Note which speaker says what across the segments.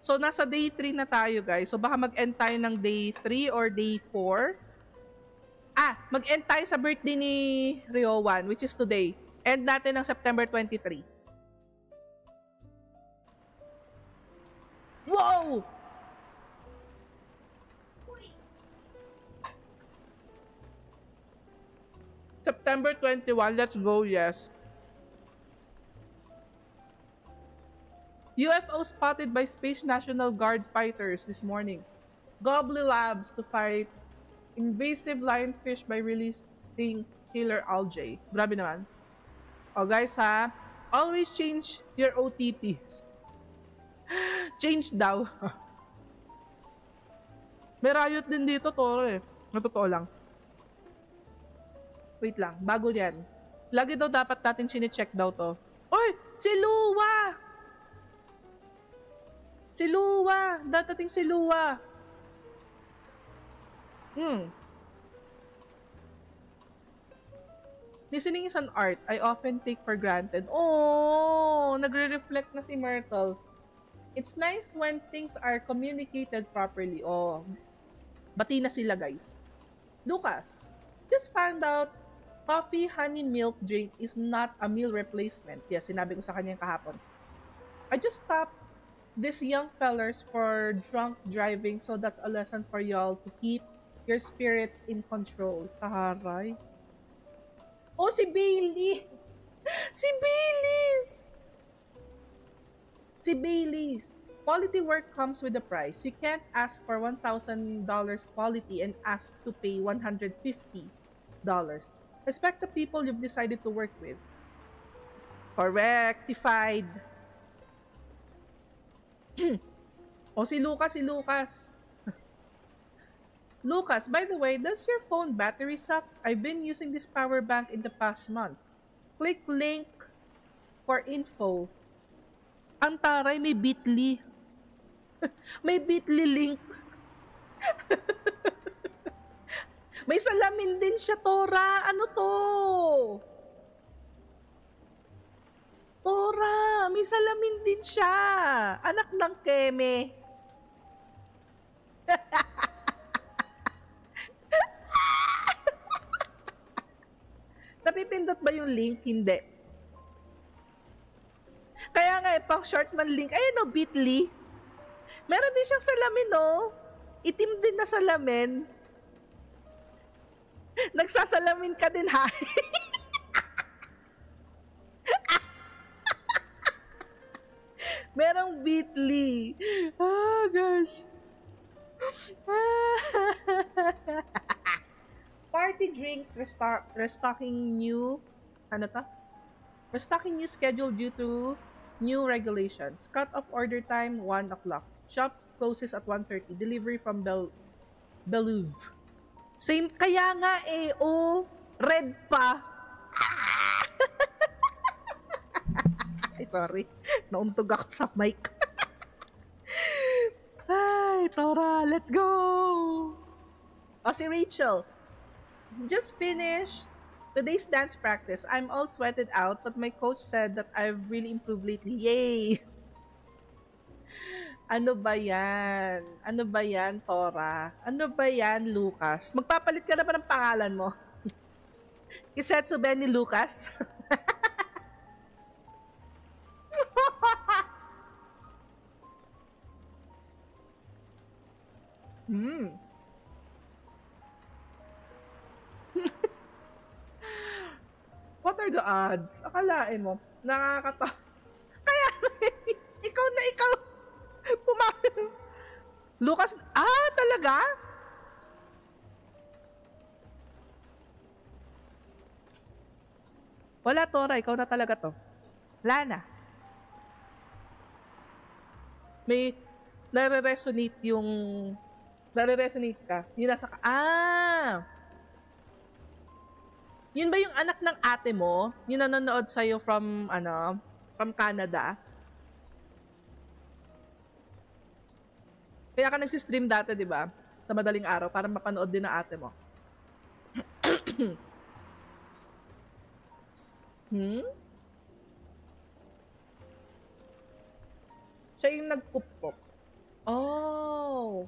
Speaker 1: So, nasa day 3 na tayo, guys. So, baka mag-end tayo ng day 3 or day 4. Mag-end tayo sa birthday ni Riowan, which is today. End natin ng September 23. Wow! September 21, let's go, yes. UFO spotted by Space National Guard fighters this morning. Gobbly Labs to fight invasive lionfish by releasing killer algae. Grabe naman. Oh guys ha, always change your OTPs. Change daw. May riot din dito, Toro eh. Natotoo lang. Wait lang, bago yan. Lagi daw dapat natin sine-check daw to. Uy! Si Luwa! Si Luwa! Datating si Luwa! Listening is an art I often take for granted. Oh! Nagre-reflect na si Myrtle. It's nice when things are communicated properly. Oh. Bati na sila, guys. Lucas, just found out coffee honey milk drink is not a meal replacement. Yes, sinabi ko sa kanya kahapon. I just stopped these young fellers for drunk driving, so that's a lesson for y'all to keep your spirits in control. Taharay. Oh, si Bailey! Si Baileys! Si Baileys. Quality work comes with a price. You can't ask for $1,000 quality and ask to pay $150. Respect the people you've decided to work with. Correctified. O si Lucas, Lucas, by the way, does your phone battery suck? I've been using this power bank in the past month. Click link for info. Ang taray, may Bitly. May Bitly link. May salamin din siya, Tora. Ano to? Tora, may salamin din siya. Anak ng Keme. Napipindot ba yung link? Hindi. Kaya nga, pang short man link. Ayun o, Bitly. Meron din siyang salamin, no? Itim din na salamin. Nagsasalamin ka din, ha? Merong Bitly. Oh, gosh. Party drinks restocking new... Ano to? Restocking new schedule due to new regulations. Cut-off order time, 1 o'clock. Shop closes at 1:30. Delivery from Belouve. Same, kaya nga eh, oh, red pa. Ay, sorry. Nauntog ako sa mic. Ay, Tora, let's go! Oh, si Rachel. Just finished today's dance practice. I'm all sweated out, but my coach said that I've really improved lately. Yay! Ano ba yan? Ano ba yan, Tora? Ano ba yan, Lucas? Magpapalit ka na ba ng pangalan mo? Kisetsu Benny Lucas? What are the odds? Akalain mo, nakakatawa. Kaya, ikaw na ikaw. Pumalit. Lucas, talaga? Wala, Tora, ikaw na talaga to. Lana. May nare-resonate ka. Yung nasa yun ba yung anak ng ate mo? Yung nanonood sa'yo from Canada? Kaya ka nagsistream dati, di ba? Sa madaling araw, para mapanood din ng ate mo. Siya yung nagpupok. Oh!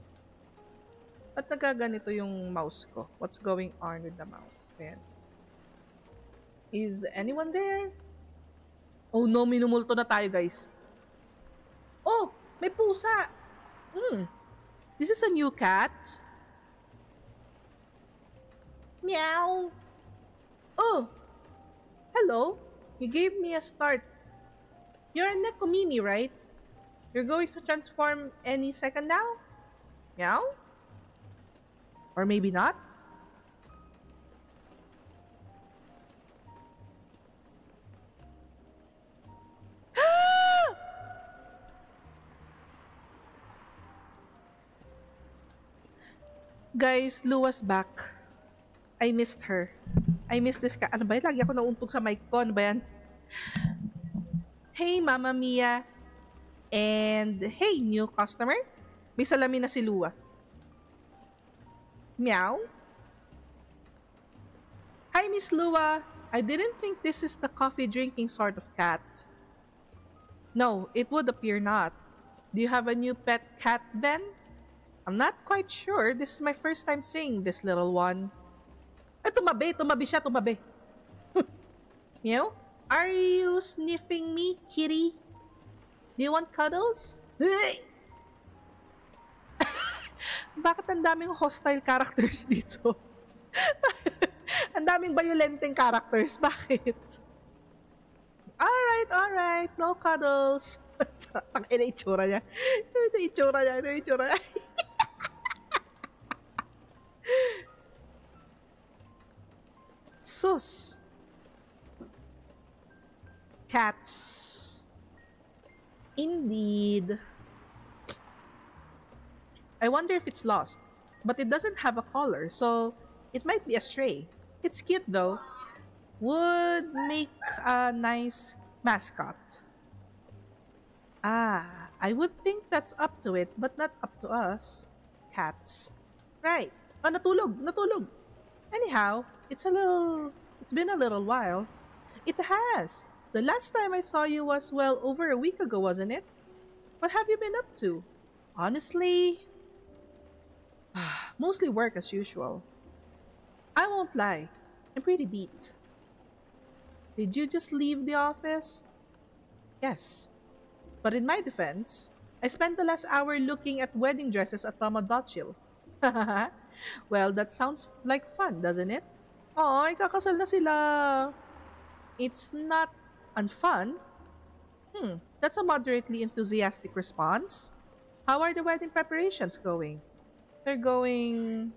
Speaker 1: Ba't nagaganito yung mouse ko? What's going on with the mouse? Ayan. Is anyone there? Oh no, minumulto na tayo, guys. Oh! May pusa! Hmm. This is a new cat. Meow! Oh! Hello! You gave me a start. You're a Nekomimi, right? You're going to transform any second now? Meow? Or maybe not? Guys, Lua's back. I missed her. I missed this Ano ba yan? Lagi ako nauuntog sa mic ko. Ano ba yan? Hey, Mama Mia. And hey, new customer. May salamin na si Lua. Meow? Hi, Miss Lua. I didn't think this is the coffee drinking sort of cat. No, it would appear not. Do you have a new pet cat then? I'm not quite sure. This is my first time seeing this little one. Ay, tumabi siya, tumabi. Meow? Are you sniffing me, kitty? Do you want cuddles? Bakit ang daming hostile characters dito? Ang daming violenteng characters. Bakit? Alright. No cuddles. Ang ina itsura niya. Ito itsura niya. Sus. Cats. Indeed. I wonder if it's lost. But it doesn't have a collar, so it might be a stray. It's cute though. Would make a nice mascot. I would think that's up to it, but not up to us. Cats. Right. Oh, natulog. Anyhow, it's been a little while. It has. The last time I saw you was well over a week ago, wasn't it? What have you been up to? Honestly, mostly work as usual. I won't lie. I'm pretty beat. Did you just leave the office? Yes. But in my defense, I spent the last hour looking at wedding dresses at Tamagotchi. Well, that sounds like fun, doesn't it? Oh, ikakasal na sila. It's not unfun. That's a moderately enthusiastic response. How are the wedding preparations going? They're going...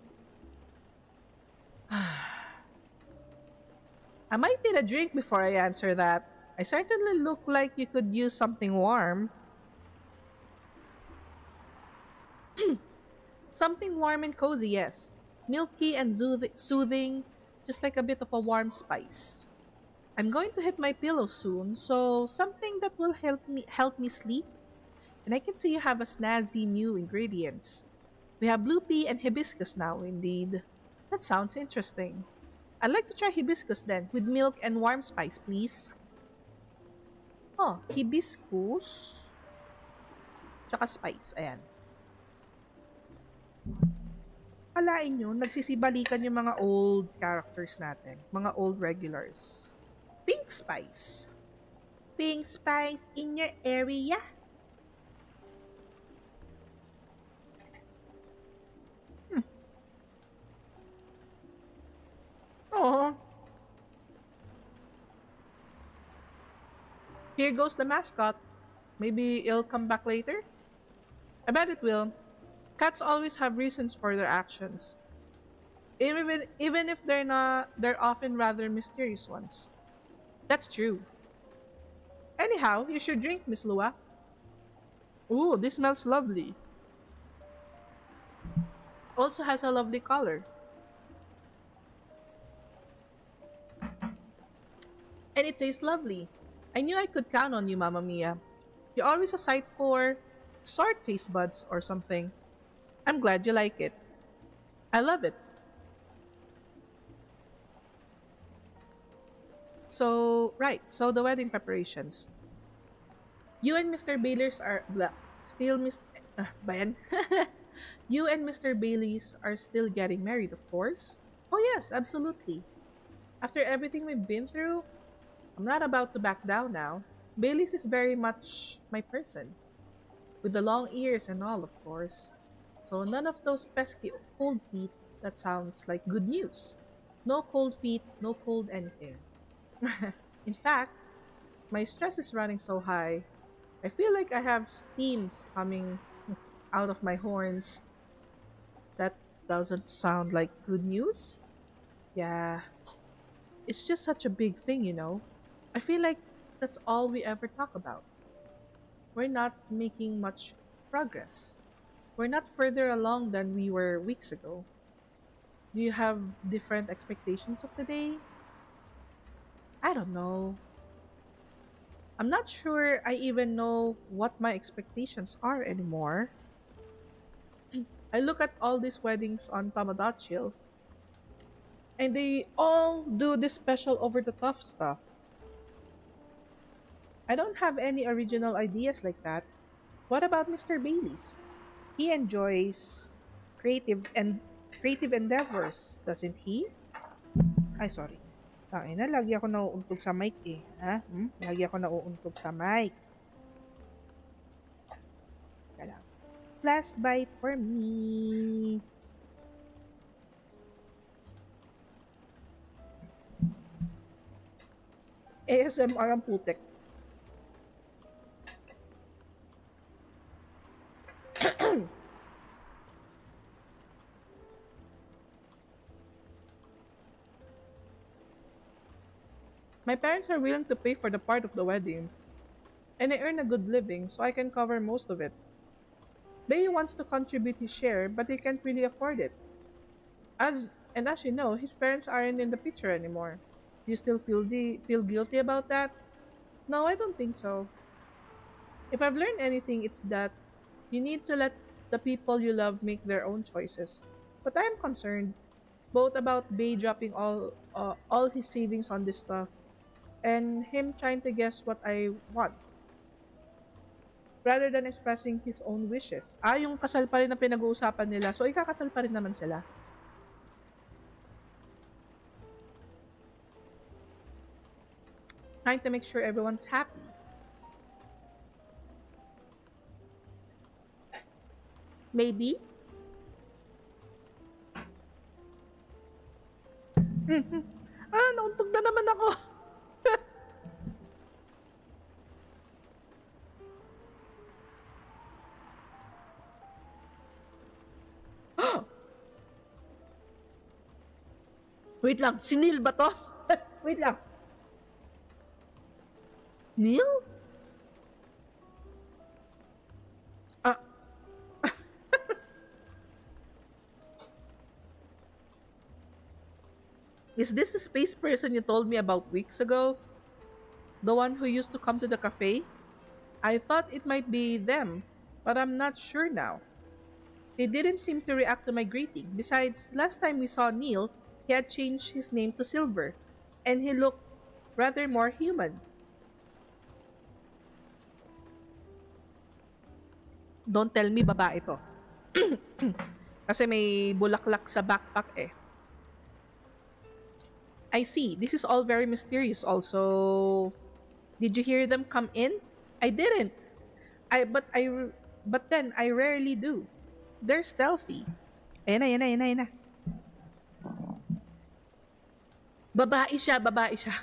Speaker 1: I might need a drink before I answer that. I certainly look like you could use something warm. Something warm and cozy, yes. Milky and soothing, just like a bit of a warm spice. I'm going to hit my pillow soon, so something that will help me sleep. And I can see you have a snazzy new ingredients. We have blue pea and hibiscus now, indeed. That sounds interesting. I'd like to try hibiscus then, with milk and warm spice, please. Oh, hibiscus. Tsaka spice, ayan. Kalain nyo, nagsisibalikan yung mga old characters natin. Mga old regulars. Pink spice. Pink spice in your area. Oh. Here goes the mascot. Maybe it'll come back later? I bet it will. Cats always have reasons for their actions. Even if they're often rather mysterious ones. That's true. Anyhow, you should drink, Miss Lua. Ooh, this smells lovely. Also has a lovely color. And it tastes lovely. I knew I could count on you, Mamma Mia. You're always a sight for sore taste buds or something. I'm glad you like it. I love it. So the wedding preparations. You and Mr. Baylors are still Bayan. You and Mr. Bailey's are still getting married, of course. Oh, yes, absolutely. After everything we've been through, I'm not about to back down now. Bailey's is very much my person, with the long ears and all, of course. So none of those pesky cold feet. That sounds like good news. No cold feet, no cold anything. In fact, my stress is running so high. I feel like I have steam coming out of my horns. That doesn't sound like good news. Yeah, it's just such a big thing. I feel like that's all we ever talk about. We're not making much progress. We're not further along than we were weeks ago. Do you have different expectations of the day? I don't know. I'm not sure I even know what my expectations are anymore. I look at all these weddings on Tamagotchi, and they all do this special over the top stuff. I don't have any original ideas like that. What about Mr. Bailey's? He enjoys creative and creative endeavors, doesn't he? Ay, sorry. Tangina, lagi ako nauuntog sa mic eh. Ha? Lagi ako nauuntog sa mic. Teka lang. Last bite for me. ASMR ang putek. My parents are willing to pay for the part of the wedding, and I earn a good living, so I can cover most of it. Bailey wants to contribute his share, but he can't really afford it. As you know, his parents aren't in the picture anymore. Do you still feel guilty about that? No, I don't think so. If I've learned anything, it's that you need to let the people you love make their own choices. But I am concerned both about Bay dropping all his savings on this stuff and him trying to guess what I want rather than expressing his own wishes. Yung kasal pa rin na pinag-uusapan nila. So, ikakasal pa rin naman sila. Trying to make sure everyone's happy. Maybe. Nauntog na naman ako. Wait lang, si Neil ba to? Wait lang. Neil? Ah, is this the space person you told me about weeks ago? The one who used to come to the cafe? I thought it might be them, but I'm not sure now. They didn't seem to react to my greeting. Besides, last time we saw Neil, he had changed his name to Silver, and he looked rather more human. Don't tell me babae to. Kasi may bulaklak sa backpack eh. I see. This is all very mysterious also. Did you hear them come in? I didn't. But then I rarely do. They're stealthy. Ayan na. Babae siya, babae siya.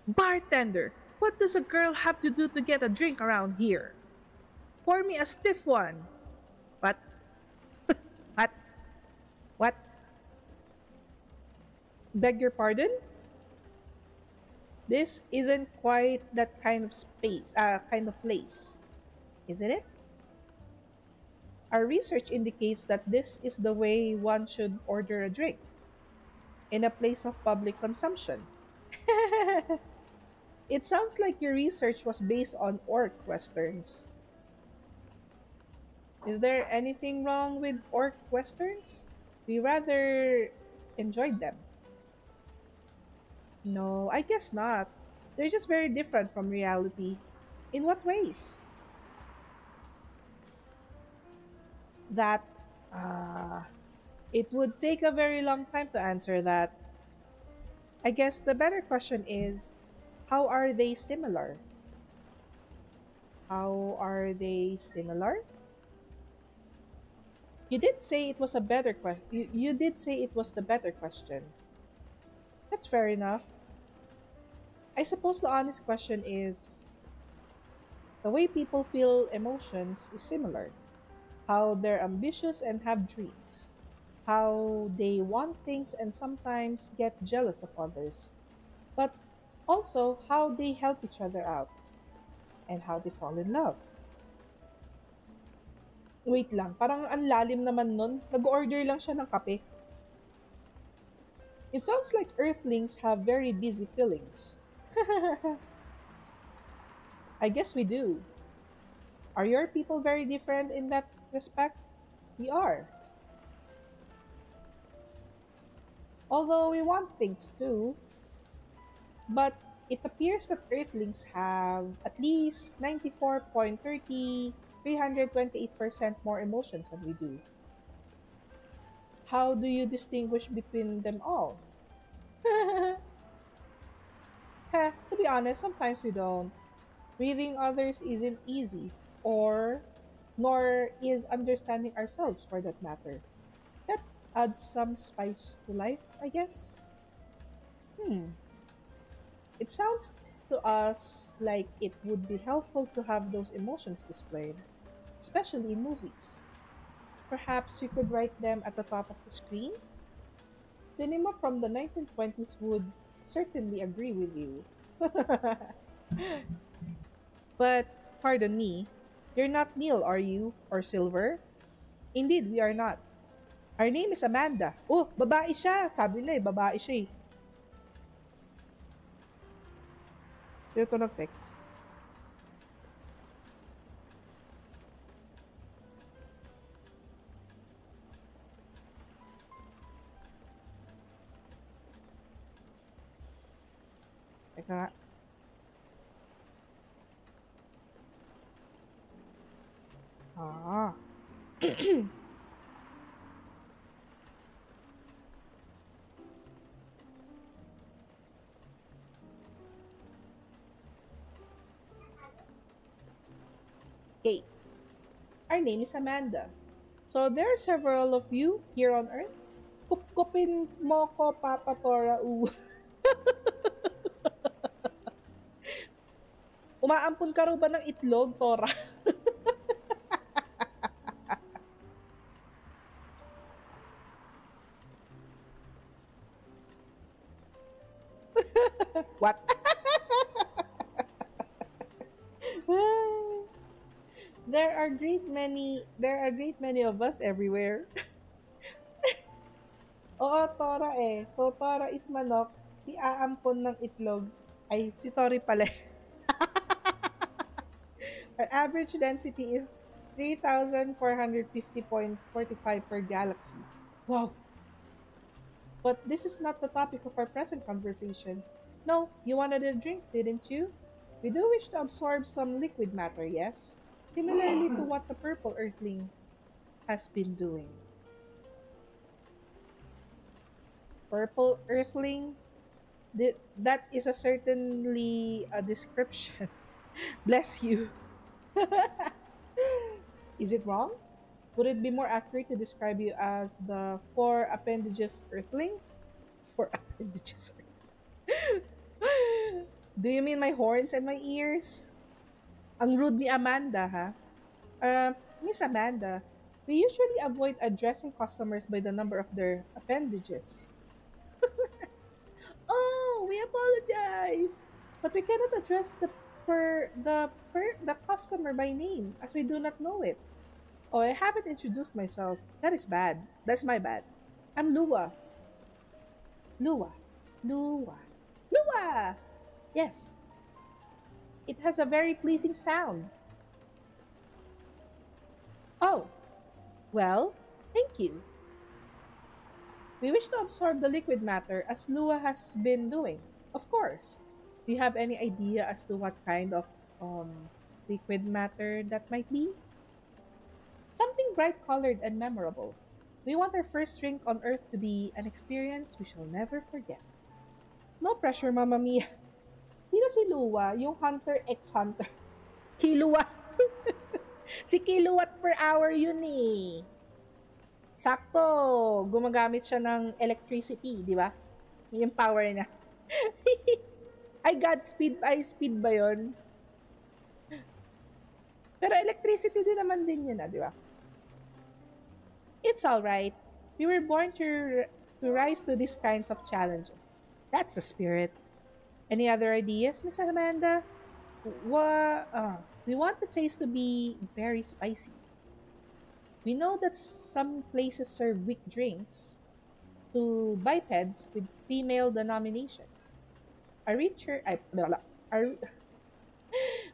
Speaker 1: Bartender, what does a girl have to do to get a drink around here? Pour me a stiff one. What? What? What? Beg your pardon? This isn't quite that kind of kind of place, isn't it? Our research indicates that this is the way one should order a drink in a place of public consumption. It sounds like your research was based on orc westerns. Is there anything wrong with orc westerns? We rather enjoyed them. No, I guess not. They're just very different from reality. In what ways? That uh, it would take a very long time to answer that. I guess the better question is, how are they similar? How are they similar? You did say it was a better question. You did say it was the better question. That's fair enough. I suppose the honest question is, the way people feel emotions is similar. How they're ambitious and have dreams. How they want things and sometimes get jealous of others. But also how they help each other out and how they fall in love. Wait lang, parang ang lalim naman nun. Nag-order lang siya ng kape. It sounds like Earthlings have very busy feelings. I guess we do. Are your people very different in that respect? We are. Although we want things too, but it appears that Earthlings have at least 94.30 328% more emotions than we do. How do you distinguish between them all? Heh, to be honest, sometimes we don't. Reading others isn't easy, or nor is understanding ourselves for that matter. That adds some spice to life, I guess. Hmm. It sounds to us like it would be helpful to have those emotions displayed, especially in movies. Perhaps you could write them at the top of the screen? Cinema from the 1920s would certainly agree with you. But, pardon me, you're not Neil, are you? Or Silver? Indeed, we are not. Our name is Amanda. Oh, babae siya. Sabi nila babae siya eh. Sino to nag-text? Teka nga. Ah. Okay. Our name is Amanda. So there are several of you here on Earth. Kupkupin mo ko, Papa Tora. Umaampun ka raw ba ng itlog, Tora? What? There are great many of us everywhere. Oo, Tora eh. So, Tora is manok. Si aampon ng itlog. Ay, si Tori pala. Our average density is 3,450.45 per galaxy. Wow. But this is not the topic of our present conversation. No, you wanted a drink, didn't you? We do wish to absorb some liquid matter, yes? Similarly to what the purple earthling has been doing. Purple earthling? That is a certainly a description. Bless you. Is it wrong? Would it be more accurate to describe you as the four appendages earthling? Four appendages. Do you mean my horns and my ears? Ang rude ni Amanda, ha? Miss Amanda, we usually avoid addressing customers by the number of their appendages. Oh, we apologize. But we cannot address the customer by name as we do not know it. Oh, I haven't introduced myself. That is bad. That's my bad. I'm Lua. Lua. Lua. Lua! Yes, it has a very pleasing sound. Oh, well, thank you. We wish to absorb the liquid matter as Lua has been doing. Of course. Do you have any idea as to what kind of liquid matter that might be? Something bright colored and memorable. We want our first drink on Earth to be an experience we shall never forget. No pressure, Mama Mia. Sino si Lua? Yung Hunter x Hunter. Kilowatt. Si kilowatt per hour yun eh. Sakto. Gumagamit siya ng electricity, di ba? Yung power niya. Ay, Godspeed, ay speed ba yun? Pero electricity din naman din yun, di ba? It's alright. We were born to rise to these kinds of challenges. That's the spirit. Any other ideas, Miss Amanda? We want the taste to be very spicy. We know that some places serve weak drinks to bipeds with female denominations. Our, research, our,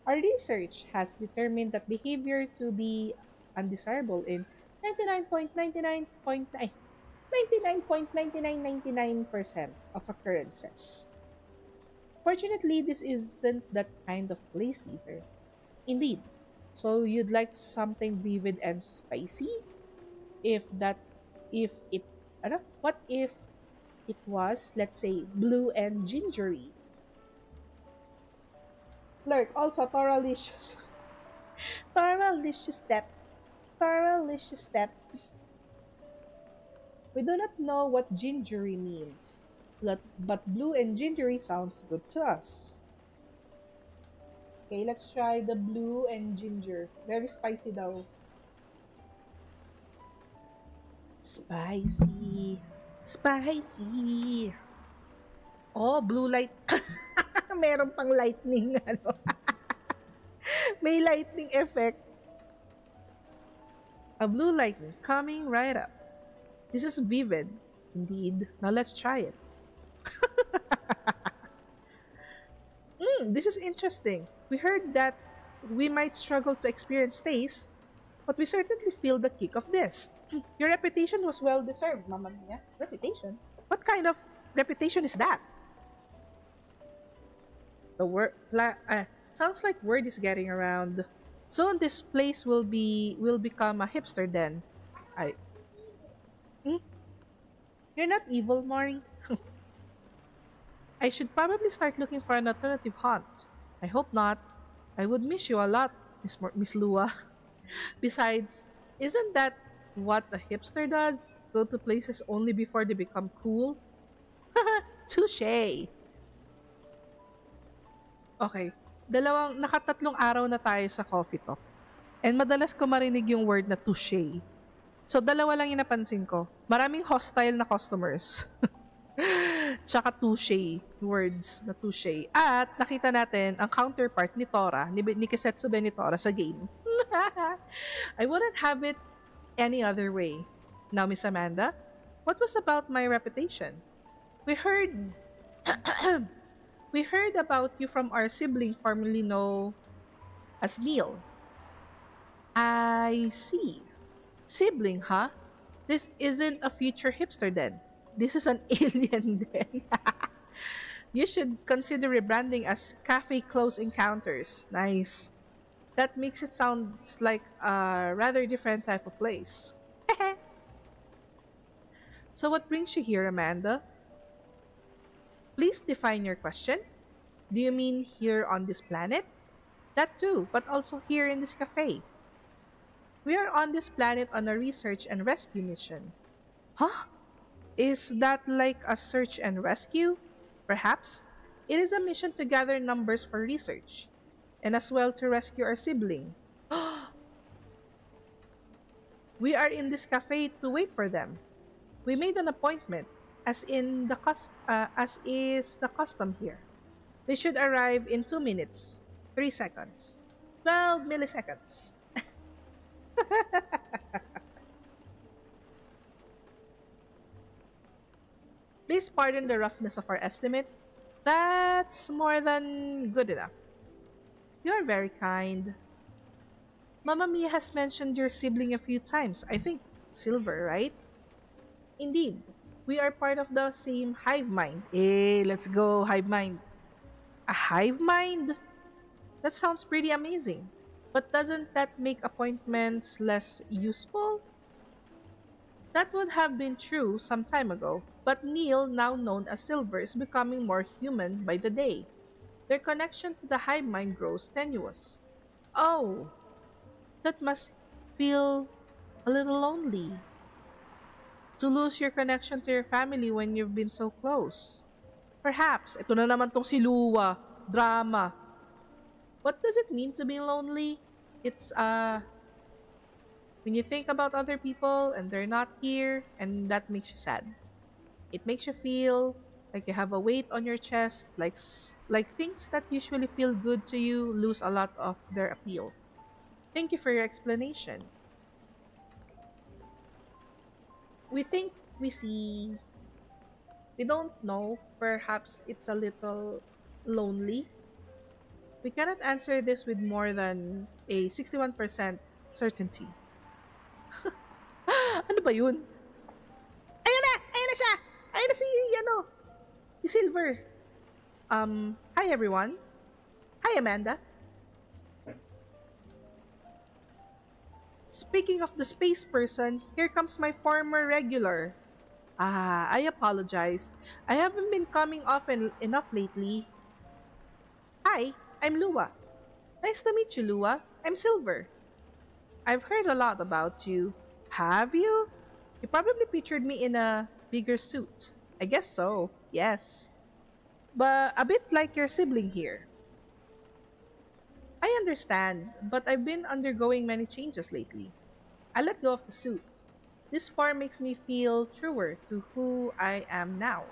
Speaker 1: our research has determined that behavior to be undesirable in 99.9999% of occurrences. Fortunately, this isn't that kind of place either. Indeed. So you'd like something vivid and spicy? If that, if it, what if it was, let's say, blue and gingery? Lurk, also Toralicious. Toralicious step. Toralicious step. We do not know what gingery means, but blue and gingery sounds good to us. Okay, let's try the blue and ginger. Very spicy daw. Spicy. Spicy. Oh, blue light. Meron pang lightning, ano. May lightning effect. A blue lightning coming right up. This is vivid, indeed. Now let's try it. This is interesting. We heard that we might struggle to experience taste, but we certainly feel the kick of this. Your reputation was well deserved, Mamma Mia. Reputation? What kind of reputation is that? The word sounds like word is getting around. Soon this place will become a hipster den. I Hmm? You're not evil, Mori. I should probably start looking for an alternative haunt. I hope not. I would miss you a lot, Miss Lua. Besides, isn't that what a hipster does? Go to places only before they become cool? Touche. Okay. Nakatatlong araw na tayo sa coffee talk. And madalas ko marinig yung word na touche. So, dalawa lang yung napansin ko. Maraming hostile na customers. Tsaka touche. Words na touche. At nakita natin ang counterpart ni Tora, ni Kisetsu Benitora sa game. I wouldn't have it any other way. Now, Miss Amanda, what was about my reputation? We heard we heard about you from our sibling formerly known as Neil. I see. Sibling, huh? This isn't a future hipster den. This is an alien den. You should consider rebranding as Cafe Close Encounters. Nice. That makes it sound like a rather different type of place. So what brings you here, Amanda? Please define your question. Do you mean here on this planet? That too, but also here in this cafe. We are on this planet on a research and rescue mission. Huh? Is that like a search and rescue? Perhaps. It is a mission to gather numbers for research, and as well to rescue our sibling. We are in this cafe to wait for them. We made an appointment, as is the custom here. They should arrive in 2 minutes, 3 seconds, 12 milliseconds. Please pardon the roughness of our estimate. That's more than good enough. You're very kind. Mamma Mia has mentioned your sibling a few times. I think Silver, right? Indeed. We are part of the same hive mind. Let's go, hive mind. A hive mind? That sounds pretty amazing. But doesn't that make appointments less useful? That would have been true some time ago, but Neil, now known as Silver, is becoming more human by the day. Their connection to the hive mind grows tenuous. Oh, that must feel a little lonely to lose your connection to your family when you've been so close. Perhaps, ito na naman tong si Lua, drama. What does it mean to be lonely? It's when you think about other people and they're not here, and that makes you sad. It makes you feel like you have a weight on your chest, like things that usually feel good to you lose a lot of their appeal. Thank you for your explanation. We think we see, we don't know, perhaps it's a little lonely. We cannot answer this with more than a 61% certainty. Ano ba yun? Ayun na! Ayun na siya! Ayun na si, ano, si Silver. Hi everyone. Hi Amanda. Speaking of the space person, here comes my former regular. I apologize. I haven't been coming often enough lately. Hi, I'm Lua. Nice to meet you, Lua. I'm Silver. I've heard a lot about you. Have you? You probably pictured me in a bigger suit. I guess so, yes. But a bit like your sibling here. I understand, but I've been undergoing many changes lately. I let go of the suit. This form makes me feel truer to who I am now.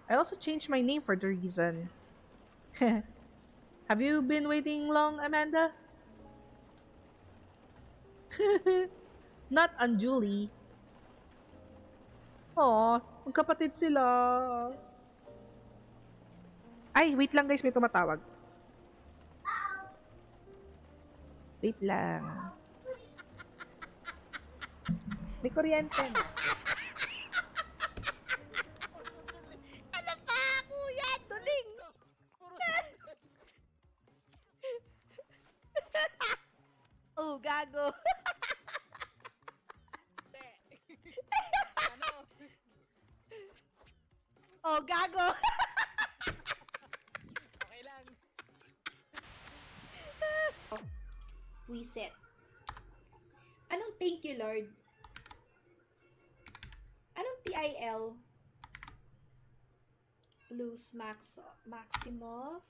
Speaker 1: I also changed my name for the reason. Have you been waiting long, Amanda? Not unduly. Aw, magkapatid sila. Ay, wait lang guys, may tumatawag. Wait lang. May kuryente na.
Speaker 2: Ano pa, kuya? Tuling! Oh, gago. Oh, gago.
Speaker 3: Okay lang.
Speaker 2: Reset. Anong thank you, Lord? Anong TIL? Luz Maximov?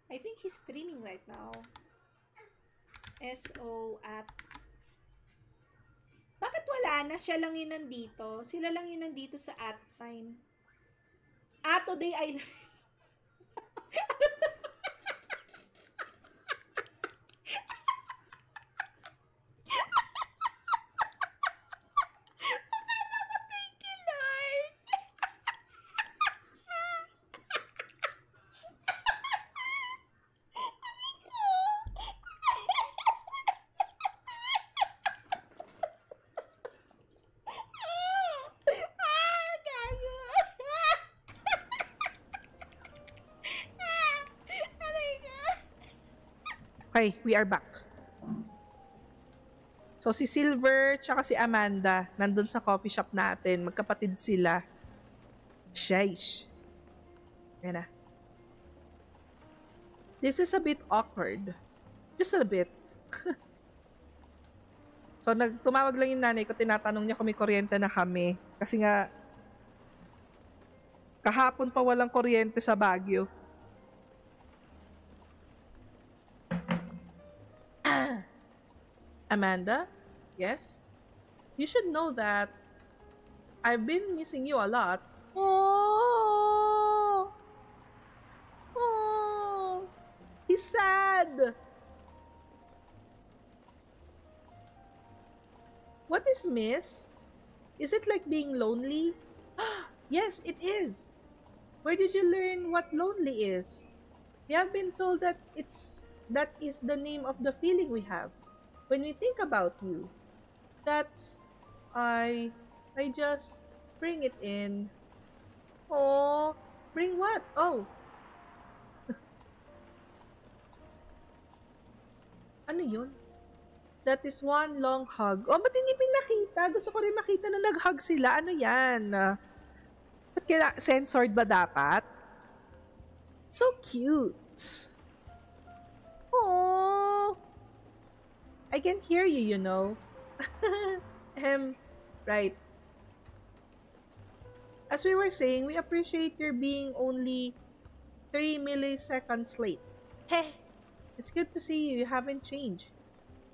Speaker 2: I think he's streaming right now. SO at... Bakit wala na? Siya lang yun nandito. Sila lang yun nandito sa at sign. Today I learned... Thank you, Lord! Gago! Aray ka!
Speaker 1: Okay, we are back. So si Silver tsaka si Amanda nandun sa coffee shop natin. Magkapatid sila. Sheesh. Yan na. This is a bit awkward. Just a bit. So tumawag lang yung nanay ko. Tinatanong niya kung may kuryente na kami. Kasi nga kahapon pa walang kuryente sa Baguio. Amanda? Yes? You should know that I've been missing you a lot. Oh! Oh! He's sad! What is miss? Is it like being lonely? Yes, it is. Where did you learn what lonely is? We have been told that that is the name of the feeling we have when we think about you. That's I I just bring it in. Oh, bring what? Oh, Ano yun? That is one long hug. Oh, ba't hindi pinakita? Gusto ko rin makita na nag-hug sila. Ano yan? Ba't censored ba dapat? So cute. Oh, I can hear you, you know. Right. As we were saying, we appreciate your being only 3 milliseconds late. Heh, it's good to see you. You haven't changed.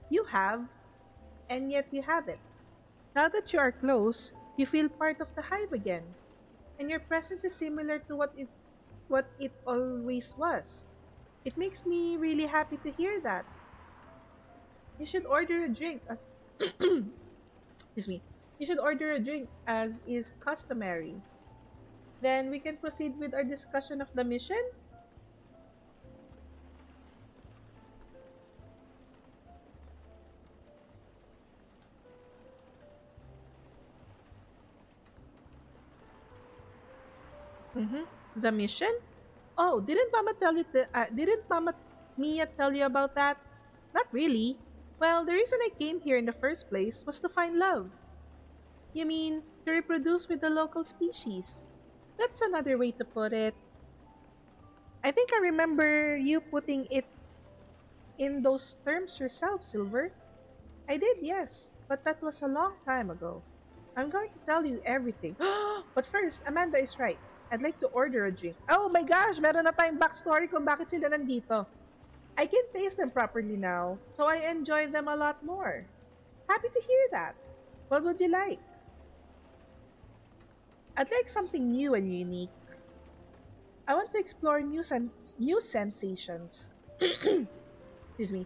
Speaker 1: You have, and yet you haven't. Now that you are close, you feel part of the hive again. And your presence is similar to what it always was. It makes me really happy to hear that. You should order a drink as excuse me. You should order a drink as is customary. Then we can proceed with our discussion of the mission. Mm-hmm. The mission? Oh, didn't Mama Mia tell you about that? Not really. Well, the reason I came here in the first place was to find love. You mean to reproduce with the local species? That's another way to put it. I think I remember you putting it in those terms yourself, Silver. I did, yes, but that was a long time ago. I'm going to tell you everything. But first, Amanda is right. I'd like to order a drink. Oh my gosh, meron na tayong backstory kung bakit sila nandito. I can taste them properly now, so I enjoy them a lot more. Happy to hear that. What would you like? I'd like something new and unique. I want to explore new sensations. Excuse me.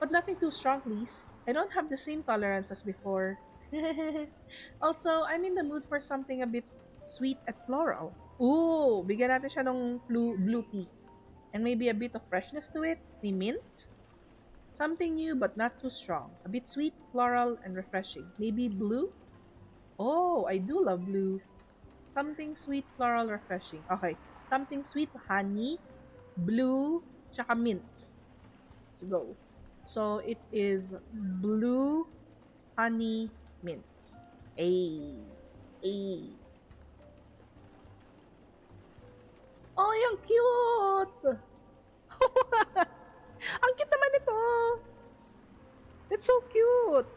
Speaker 1: But nothing too strong, please. I don't have the same tolerance as before. Also, I'm in the mood for something a bit sweet and floral. Ooh, bigyan natin siya ng blue tea. And maybe a bit of freshness to it. May mint. Something new but not too strong. A bit sweet, floral, and refreshing. Maybe blue? Oh, I do love blue. Something sweet, floral, refreshing. Okay. Something sweet, honey, blue, tsaka mint. Let's go. So, it is blue, honey, mint. Ay. Ay. Oh, yung cute! Ang cute naman ito! It's so cute!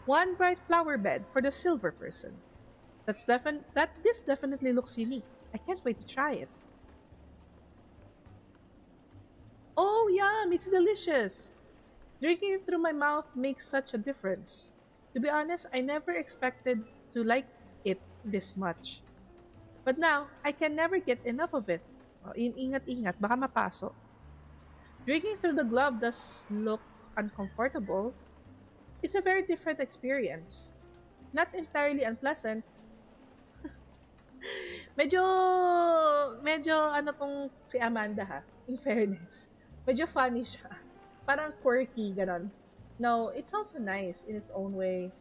Speaker 1: One bright flower bed for the silver person. This definitely looks unique. I can't wait to try it. Oh, yum! It's delicious! Drinking it through my mouth makes such a difference. To be honest, I never expected to like it this much. But now, I can never get enough of it. Oh, ingat-ingat, baka mapaso. Drinking through the glove does look uncomfortable. It's a very different experience. Not entirely unpleasant. medyo, medyo ano tong si Amanda ha, in fairness. Medyo funny siya. Parang quirky, ganon. No, it's also nice in its own way.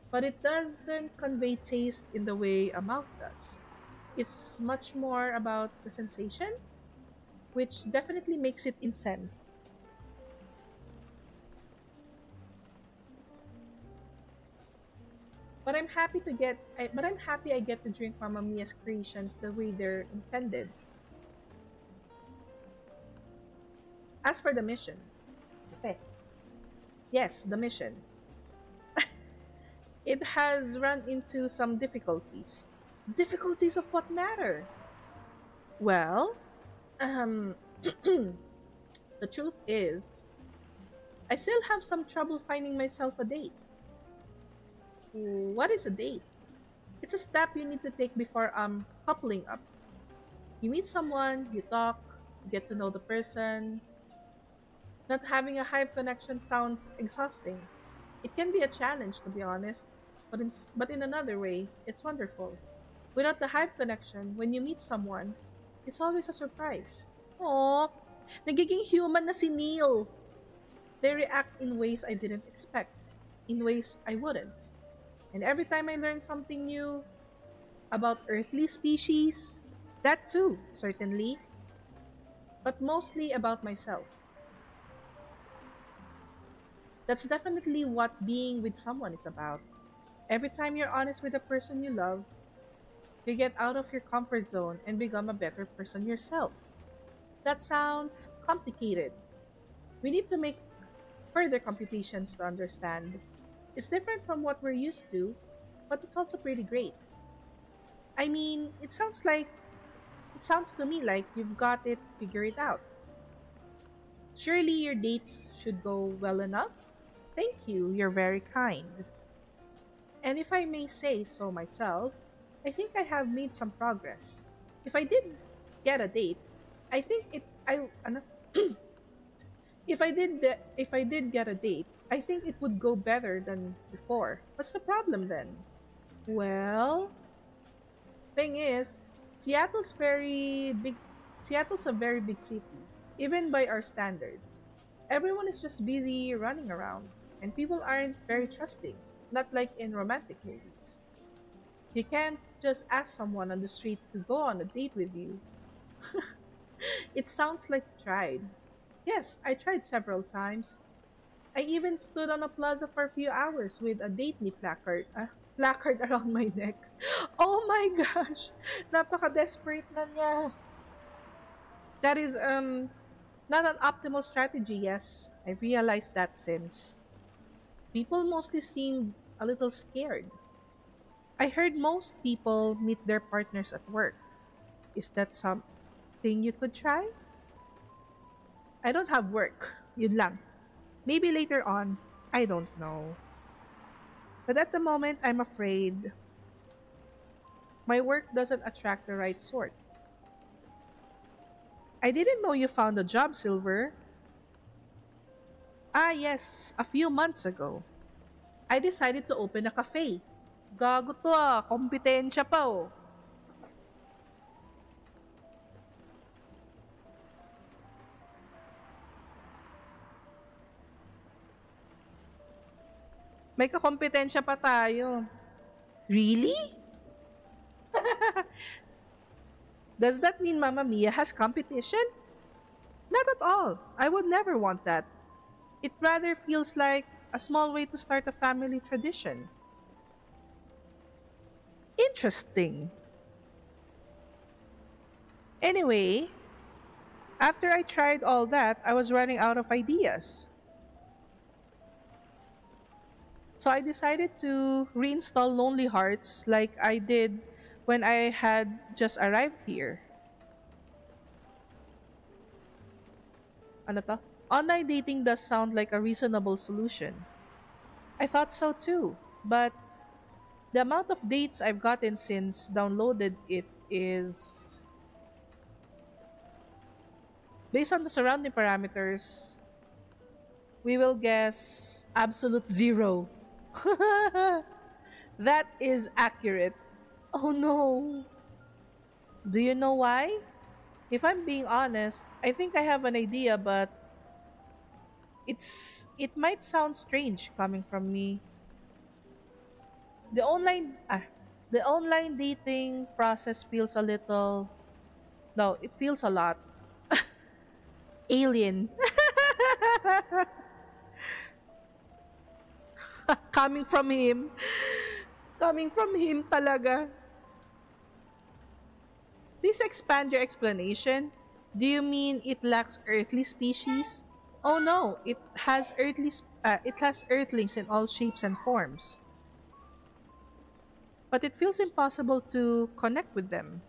Speaker 1: But it doesn't convey taste in the way a mouth does. It's much more about the sensation, which definitely makes it intense. But I'm happy I get to drink Mamma Mia's creations the way they're intended. As for the mission, okay. Yes, the mission. It has run into some difficulties. Difficulties of what matter? Well, um, the truth is, I still have some trouble finding myself a date. What is a date? It's a step you need to take before coupling up. You meet someone, you talk, you get to know the person. Not having a hive connection sounds exhausting. It can be a challenge, to be honest, but in another way, it's wonderful. Without the hive connection, when you meet someone, it's always a surprise. Aww, nagiging human na si Neil. They react in ways I didn't expect, in ways I wouldn't. And every time I learn something new about earthly species, that too, certainly, but mostly about myself. That's definitely what being with someone is about. Every time you're honest with the person you love, you get out of your comfort zone and become a better person yourself. That sounds complicated. We need to make further computations to understand. It's different from what we're used to, but it's also pretty great. I mean, it sounds to me like you've got it figured out. Surely your dates should go well enough? Thank you, you're very kind. And if I may say so myself, I think I have made some progress. If I did get a date, I think it I ano? If I did get a date, I think it would go better than before. What's the problem then? Well, thing is, Seattle's very big. Seattle's a very big city, even by our standards. Everyone is just busy running around, and people aren't very trusting, not like in romantic movies. You can't just ask someone on the street to go on a date with you. It sounds like you tried. Yes, I tried several times. I even stood on a plaza for a few hours with a date me placard around my neck. Oh my gosh! Napaka-desperate na niya. That is not an optimal strategy, yes. I realized that since. People mostly seemed a little scared. I heard most people meet their partners at work. Is that something you could try? I don't have work. Yun lang. Maybe later on. I don't know. But at the moment, I'm afraid my work doesn't attract the right sort. I didn't know you found a job, Silver. Ah, yes, a few months ago. I decided to open a cafe. Gago to ah, kompetensya pa oh. May kakompetensya pa tayo. Really? Does that mean Mamma Mia has competition? Not at all. I would never want that. It rather feels like a small way to start a family tradition. Interesting. Anyway, after I tried all that, I was running out of ideas. So I decided to reinstall Lonely Hearts like I did when I had just arrived here. Ano to? Online dating does sound like a reasonable solution. I thought so too, but the amount of dates I've gotten since downloaded it is based on the surrounding parameters. We will guess absolute zero. That is accurate. Oh no. Do you know why? If I'm being honest, I think I have an idea, but it might sound strange coming from me. The online the online dating process feels a little no, it feels a lot alien. Coming from him. Coming from him talaga. Please expand your explanation. Do you mean it lacks earthly species? Oh no, it has earthlings in all shapes and forms. But it feels impossible to connect with them.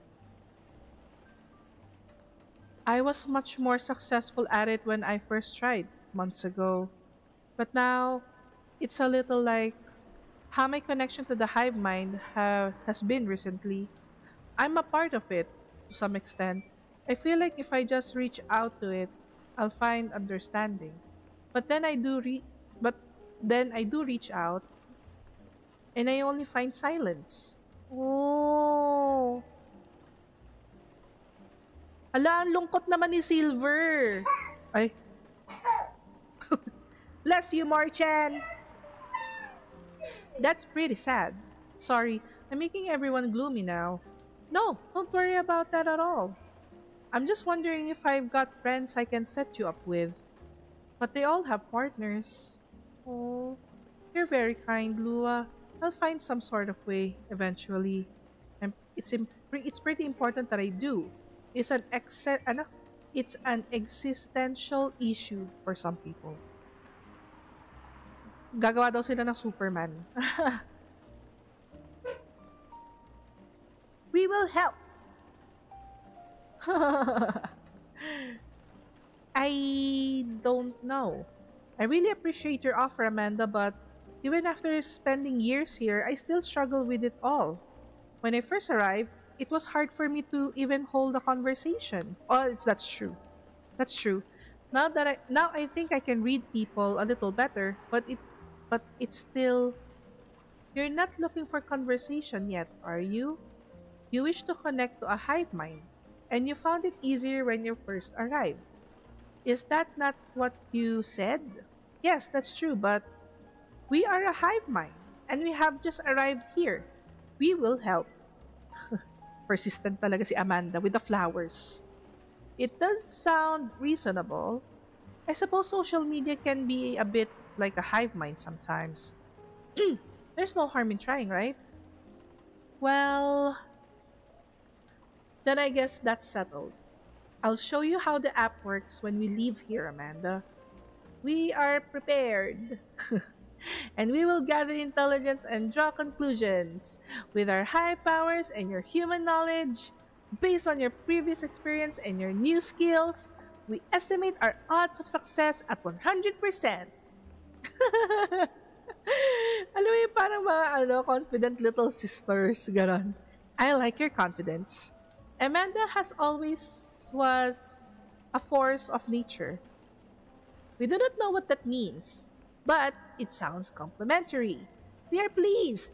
Speaker 1: I was much more successful at it when I first tried months ago. But now it's a little like how my connection to the hive mind has been recently. I'm a part of it to some extent. I feel like if I just reach out to it, I'll find understanding. But then I do re- but then I do reach out and I only find silence. Oh. Ala, ang lungkot naman ni Silver. Ay, bless you, Marchan. That's pretty sad. Sorry, I'm making everyone gloomy now. No, don't worry about that at all. I'm just wondering if I've got friends I can set you up with. But they all have partners. Oh, you're very kind, Lua. I'll find some sort of way eventually. And it's pretty important that I do. It's an ano? It's an existential issue for some people. Gagawa daw sila ng Superman. We will help. I don't know. I really appreciate your offer, Amanda, but even after spending years here, I still struggle with it all. When I first arrived, it was hard for me to even hold a conversation. Oh, that's true. That's true. Now I think I can read people a little better, but it's still, you're not looking for conversation yet, are you? You wish to connect to a hive mind, and you found it easier when you first arrived. Is that not what you said? Yes, that's true, but we are a hive mind, and we have just arrived here. We will help. Persistent talaga si Amanda with the flowers. It does sound reasonable. I suppose social media can be a bit like a hive mind sometimes. There's no harm in trying, right? Well, then I guess that's settled. I'll show you how the app works when we leave here, Amanda. We are prepared. And we will gather intelligence and draw conclusions. With our high powers and your human knowledge, based on your previous experience and your new skills, we estimate our odds of success at 100%. Alam mo yung parang mga confident little sisters, ganon. I like your confidence. Amanda has always was a force of nature. We do not know what that means, but it sounds complimentary. We are pleased.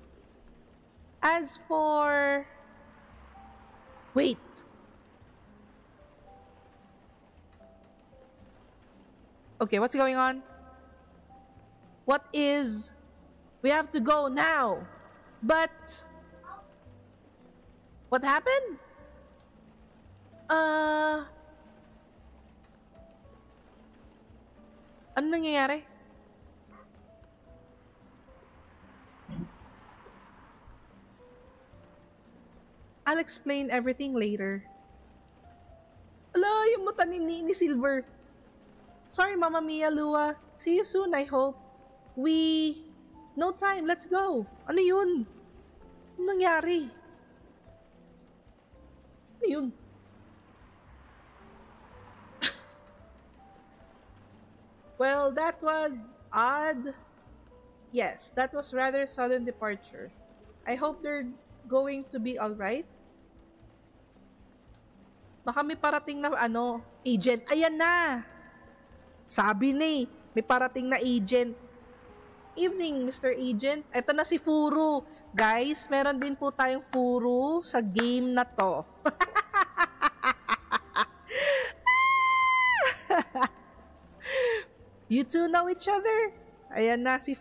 Speaker 1: As for... Wait. Okay, what's going on? What is... We have to go now. But... What happened? Ano nangyayari? I'll explain everything later. Ala, yung mata ni Silver. Sorry, Mama Mia, Lua. See you soon, I hope. No time, let's go. Ano yun? Ano nangyari? Ano yun? Well, that was odd. Yes, that was rather sudden departure. I hope they're going to be alright. Baka may parating na agent. Ayan na! Sabi na may parating na agent. Evening, Mr. Agent. Ito na si Furu. Guys, meron din po tayong Furu sa game na to. You two know each other? Ayan na si...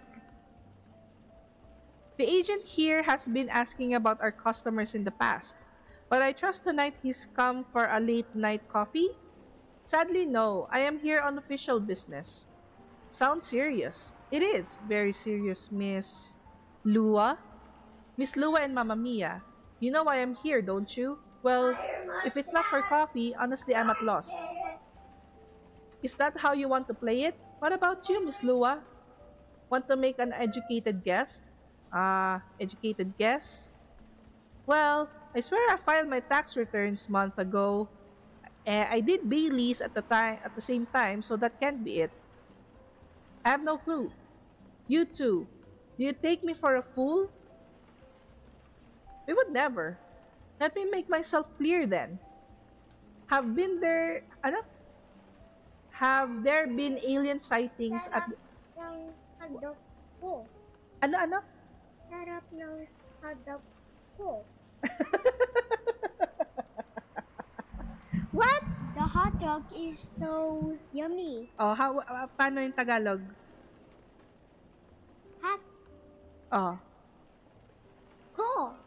Speaker 1: The agent here has been asking about our customers in the past, but I trust tonight he's come for a late night coffee? Sadly, no. I am here on official business. Sounds serious. It is very serious, Miss Lua. Miss Lua and Mamma Mia. You know why I'm here, don't you? Well, if it's not for coffee, honestly, I'm at loss. Is that how you want to play it? What about you, Miss Lua? Want to make an educated guess? Educated guess? Well, I swear I filed my tax returns month ago. I did Bailey's at the same time, so that can't be it. I have no clue. You two, do you take me for a fool? We would never. Let me make myself clear then. Have there been alien sightings at...
Speaker 3: Ng hotdog ko.
Speaker 1: Ano?
Speaker 3: Sarap ng hotdog ko.
Speaker 1: What?
Speaker 3: The hotdog is so yummy.
Speaker 1: Oh, paano yung Tagalog?
Speaker 3: Hot
Speaker 1: Oh.
Speaker 3: ko.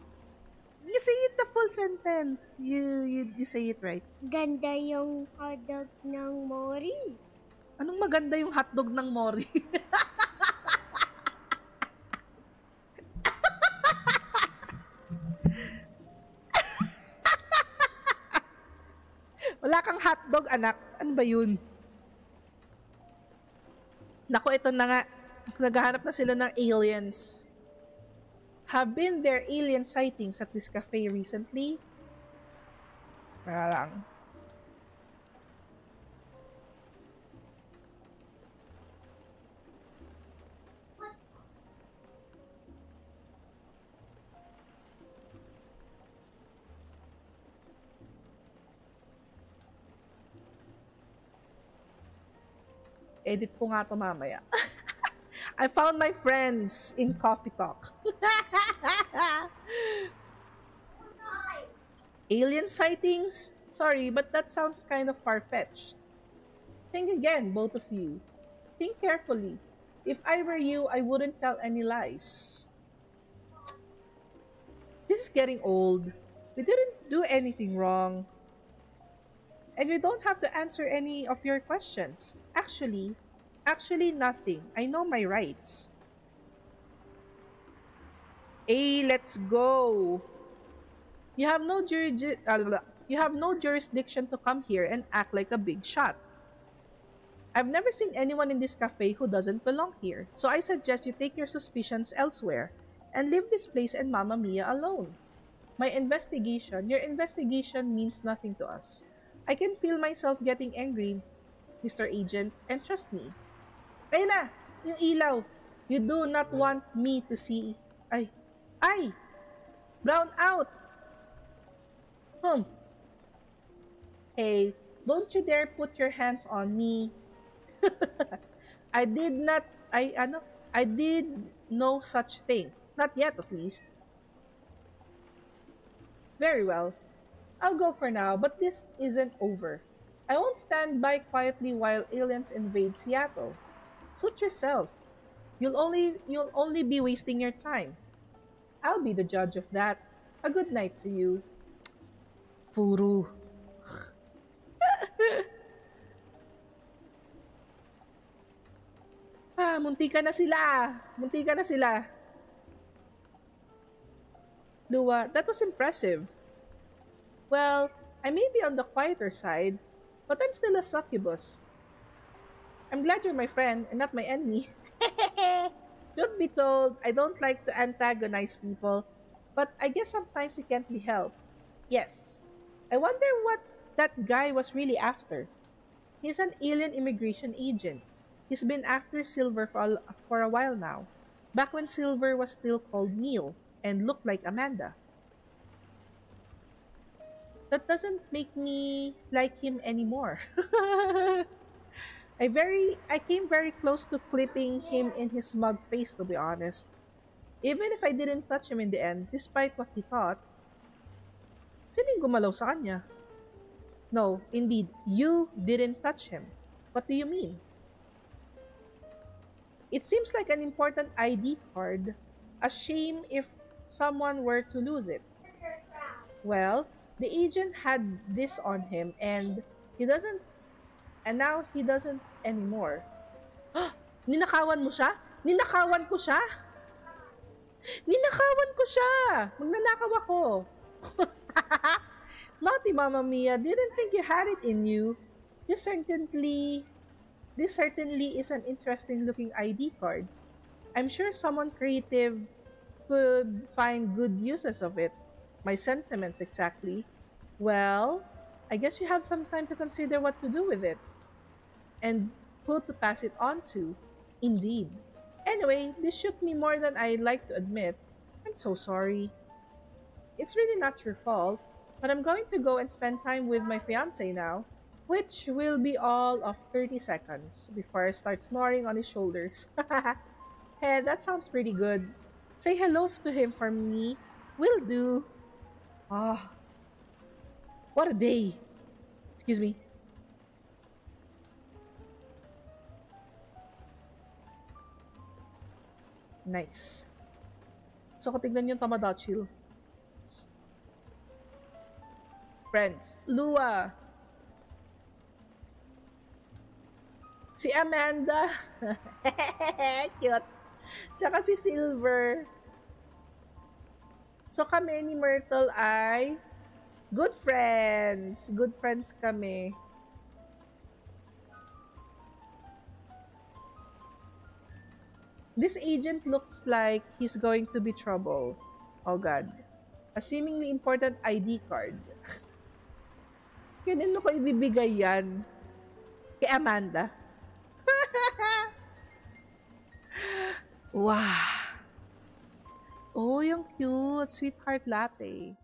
Speaker 1: You say it the full sentence. You say it right.
Speaker 3: Ganda yung hotdog ng Mori.
Speaker 1: Anong maganda yung hotdog ng Mori? Wala kang hotdog, anak. Ano ba yun? Naku, ito na nga. Naghahanap na sila ng aliens. Have been there alien sightings at this cafe recently? Kaya lang. Edit ko nga to mamaya. I found my friends in Coffee Talk. Alien sightings? Sorry, but that sounds kind of far-fetched. Think again, both of you. Think carefully. If I were you, I wouldn't tell any lies. This is getting old. We didn't do anything wrong. And you don't have to answer any of your questions. Actually nothing. I know my rights. Hey, let's go. You have no jurisdiction to come here and act like a big shot. I've never seen anyone in this cafe who doesn't belong here, so I suggest you take your suspicions elsewhere and leave this place and Mamma Mia alone. Your investigation means nothing to us. I can feel myself getting angry, Mr. Agent, and trust me. Ayun na! Yung ilaw! You do not want me to see... Ay! Brown out! Hey, don't you dare put your hands on me. I did no such thing. Not yet, at least. Very well. I'll go for now, but this isn't over. I won't stand by quietly while aliens invade Seattle. Suit yourself. You'll only be wasting your time. I'll be the judge of that. A good night to you. Furu. Muntika na sila. Lua, that was impressive. Well, I may be on the quieter side, but I'm still a succubus. I'm glad you're my friend and not my enemy. Truth be told, I don't like to antagonize people, but I guess sometimes it can't be helped. Yes. I wonder what that guy was really after. He's an alien immigration agent. He's been after Silver for a while now, back when Silver was still called Neil and looked like Amanda. That doesn't make me like him anymore. I came very close to clipping him in his smug face, to be honest. Even if I didn't touch him in the end, despite what he thought. Sino yung gumalaw sa kanya? No, indeed, you didn't touch him. What do you mean? It seems like an important ID card. A shame if someone were to lose it. Well, the agent had this on him and now he doesn't anymore. Ninakawan mo siya? Ninakawan ko siya? Magnanakaw ako. Naughty Mamma Mia, didn't think you had it in you. This certainly is an interesting looking ID card. I'm sure someone creative could find good uses of it. My sentiments exactly. Well, I guess you have some time to consider what to do with it. And who to pass it on to. Indeed. Anyway, this shook me more than I'd like to admit. I'm so sorry. It's really not your fault, but I'm going to go and spend time with my fiancé now, which will be all of 30 seconds before I start snoring on his shoulders. Hey, that sounds pretty good. Say hello to him for me. Will do. Ah, what a day. Excuse me. Nice. So, kung tignan yung Tamagotchi. Friends, Lua. Si Amanda. Cute. Tsaka si Silver. So, kami ni Myrtle ay Good friends. Good friends kami. This agent looks like he's going to be trouble. Oh God. A seemingly important ID card. Kanino ko ibibigay yan? Kay Amanda. Wow. Oh, yung cute. Sweetheart latte.